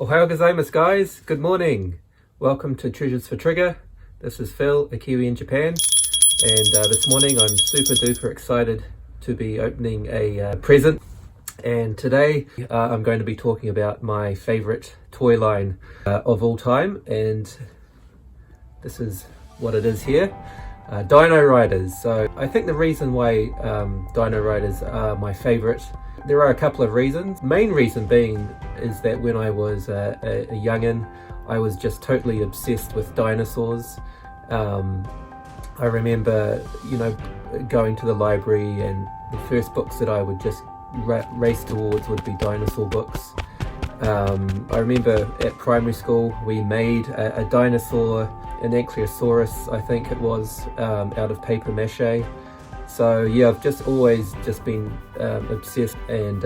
Ohayou gozaimasu, guys. Good morning. Welcome to Treasures for Trigger. This is Phil, a Kiwi in Japan. And this morning I'm super duper excited to be opening a present. And today I'm going to be talking about my favorite toy line of all time. And this is what it is here. Dino Riders. So I think the reason why Dino Riders are my favorite, there are a couple of reasons. Main reason being is that when I was a youngin', I was just totally obsessed with dinosaurs. I remember, going to the library, and the first books that I would just race towards would be dinosaur books. I remember at primary school we made a dinosaur, an Ankylosaurus I think it was, out of paper mache. So yeah, I've just always been obsessed, and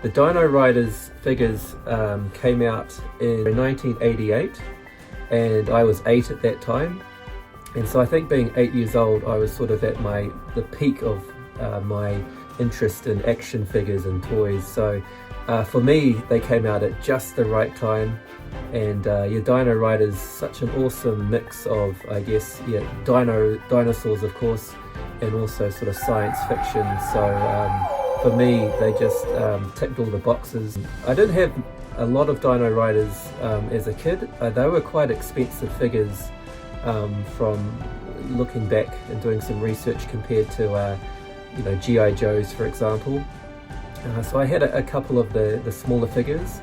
the Dino Riders figures came out in 1988, and I was 8 at that time. And so I think being 8 years old, I was sort of at the peak of my interest in action figures and toys. So for me, they came out at just the right time. And Dino Riders, such an awesome mix of, I guess, dinosaurs of course, and also sort of science fiction. So for me, they just ticked all the boxes. I didn't have a lot of Dino Riders as a kid. They were quite expensive figures from looking back and doing some research compared to GI Joes, for example. So I had a couple of the smaller figures.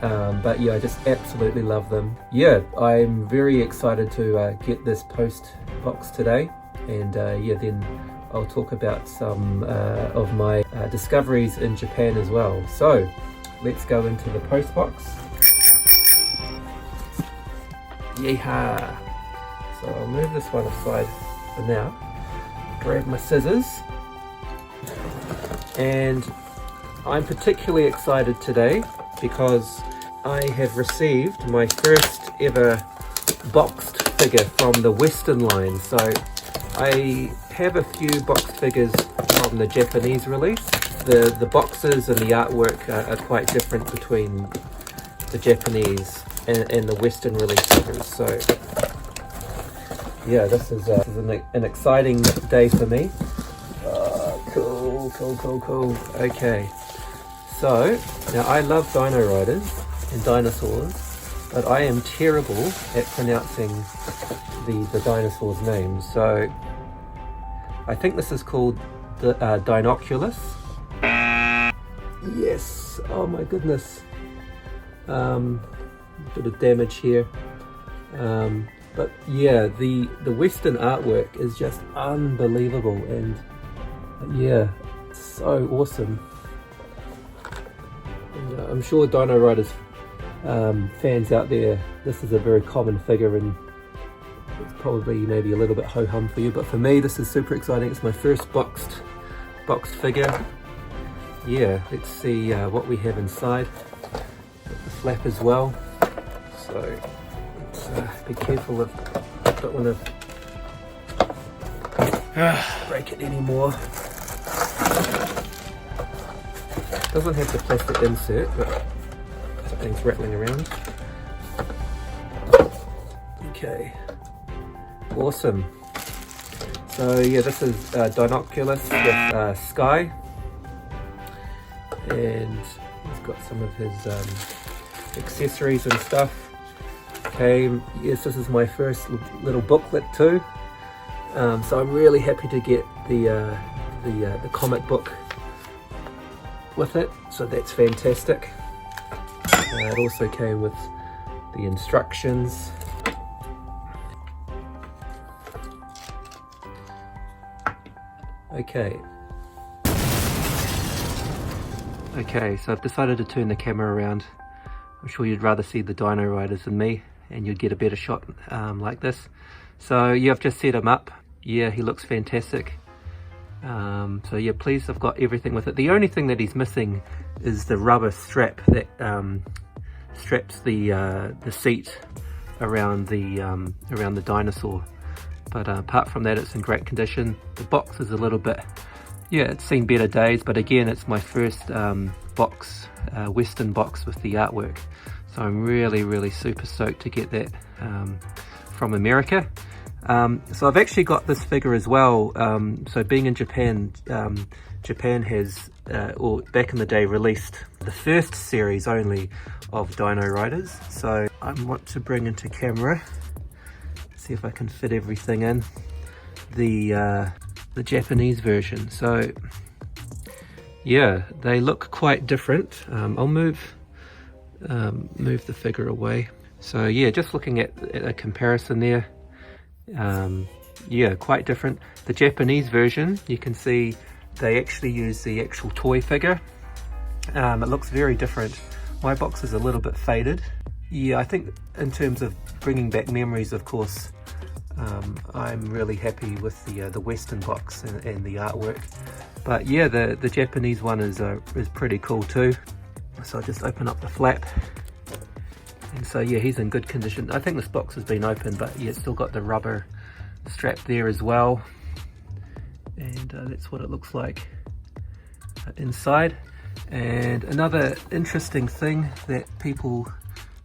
But yeah, I just absolutely love them. Yeah, I'm very excited to get this post box today, and then I'll talk about some of my discoveries in Japan as well. So let's go into the post box. Yeehaw! So I'll move this one aside for now, grab my scissors, and I'm particularly excited today because I have received my first ever boxed figure from the Western line. So I have a few boxed figures from the Japanese release. The boxes and the artwork are quite different between the Japanese and the Western release figures. So yeah, this is an exciting day for me. Cool. Okay. So, now I love Dino Riders and dinosaurs, but I am terrible at pronouncing the dinosaurs' names. So, I think this is called the Deinonychus. Yes! Oh my goodness. Bit of damage here. But yeah, the Western artwork is just unbelievable, and yeah, it's so awesome. I'm sure Dino Riders fans out there, this is a very common figure, and it's probably maybe a little bit ho-hum for you, but for me this is super exciting. It's my first boxed figure. Yeah, let's see what we have inside. Got the flap as well, so let's be careful of, don't want to break it anymore. Doesn't have the plastic insert, but something's rattling around. Okay, awesome. So yeah, this is Deinonychus with Sky, and he's got some of his accessories and stuff. Okay, yes, this is my first little booklet too. So I'm really happy to get the comic book with it, so that's fantastic. It also came with the instructions. Okay, so I've decided to turn the camera around. I'm sure you'd rather see the Dino Riders than me, and you'd get a better shot like this. So yeah, I've just set him up. Yeah, he looks fantastic. So yeah, please, I've got everything with it. The only thing that he's missing is the rubber strap that straps the seat around the dinosaur. But apart from that, it's in great condition. The box is a little bit yeah, it's seen better days, but again, it's my first box, Western box with the artwork. So I'm really super stoked to get that from America. So I've actually got this figure as well. So being in Japan, Japan has, or back in the day, released the first series only of Dino Riders. So I want to bring into camera, see if I can fit everything in, the Japanese version. So yeah, they look quite different. I'll move the figure away. So yeah, just looking at a comparison there, yeah, quite different. The Japanese version, you can see they actually use the actual toy figure. It looks very different. My box is a little bit faded. Yeah, I think in terms of bringing back memories, of course, I'm really happy with the Western box and the artwork. But yeah, the Japanese one is pretty cool too. So I'll just open up the flap. And so yeah, he's in good condition. I think this box has been opened, but yeah, it's still got the rubber strap there as well. And that's what it looks like inside. And another interesting thing that people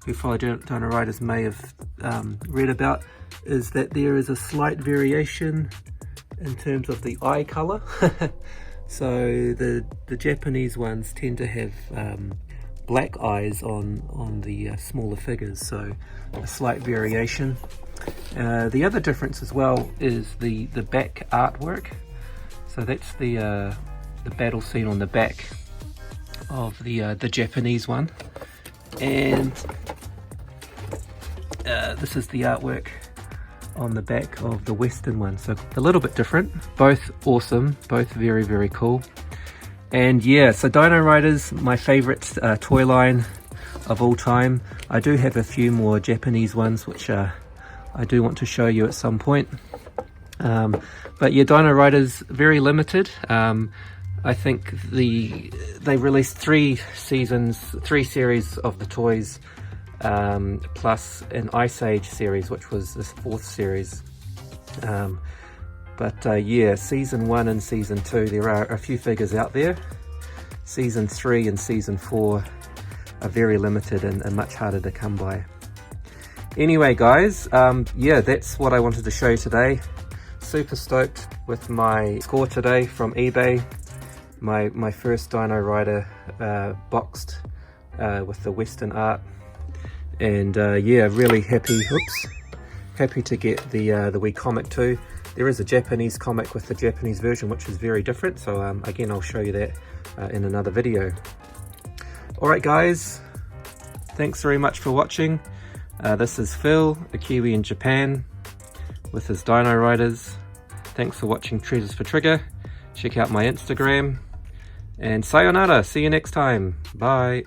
who follow Dino Riders may have read about is that there is a slight variation in terms of the eye color. So the Japanese ones tend to have black eyes on the smaller figures, so a slight variation. The other difference as well is the back artwork. So that's the battle scene on the back of the Japanese one, and this is the artwork on the back of the Western one. So a little bit different, both awesome, both very cool. And yeah, so Dino Riders, my favorite toy line of all time. I do have a few more Japanese ones which I do want to show you at some point. But yeah, Dino Riders, very limited. I think they released 3 series of the toys, plus an Ice Age series, which was this 4th series. But yeah, season 1 and season 2, there are a few figures out there. Season 3 and season 4 are very limited and much harder to come by. Anyway guys, yeah, that's what I wanted to show you today. Super stoked with my score today from eBay. My first Dino Rider boxed with the Western art. And yeah, really happy to get the wee comic too. There is a Japanese comic with the Japanese version, which is very different. So again, I'll show you that in another video. Alright guys, thanks very much for watching. This is Phil, a Kiwi in Japan, with his Dino Riders. Thanks for watching Treasures for Trigger. Check out my Instagram. And sayonara, see you next time. Bye.